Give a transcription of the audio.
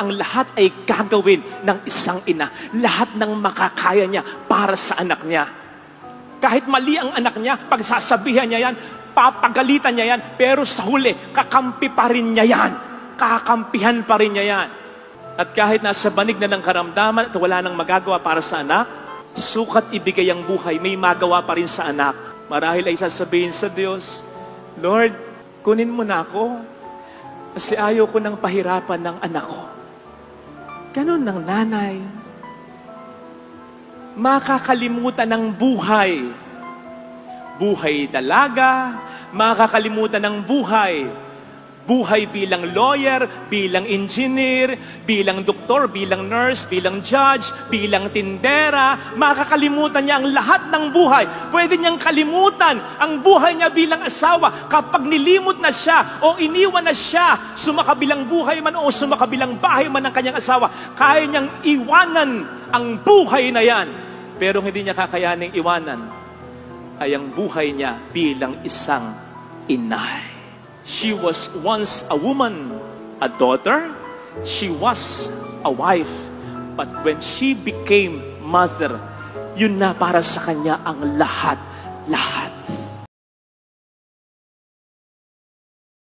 Ang lahat ay gagawin ng isang ina. Lahat ng makakaya niya para sa anak niya. Kahit mali ang anak niya, pagsasabihan niya yan, papagalitan niya yan, pero sa huli, kakampi pa rin niya yan. Kakampihan pa rin niya yan. At kahit nasa banig na ng karamdaman at wala nang magagawa para sa anak, sukat ibigay ang buhay, may magawa pa rin sa anak. Marahil ay sasabihin sa Diyos, Lord, kunin mo na ako kasi ayaw ko nang pahirapan ng anak ko. Ganon ng nanay. Makakalimutan ng buhay. Buhay dalaga, makakalimutan ng buhay. Buhay bilang lawyer, bilang engineer, bilang doktor, bilang nurse, bilang judge, bilang tindera. Makakalimutan niya ang lahat ng buhay. Pwede niyang kalimutan ang buhay niya bilang asawa. Kapag nilimot na siya o iniwan na siya, sumakabilang buhay man o sumakabilang bahay man ng kanyang asawa, kaya niyang iwanan ang buhay na yan. Pero hindi niya kakayaning iwanan ay ang buhay niya bilang isang inay. She was once a woman, a daughter. She was a wife. But when she became mother, yun na para sa kanya ang lahat-lahat.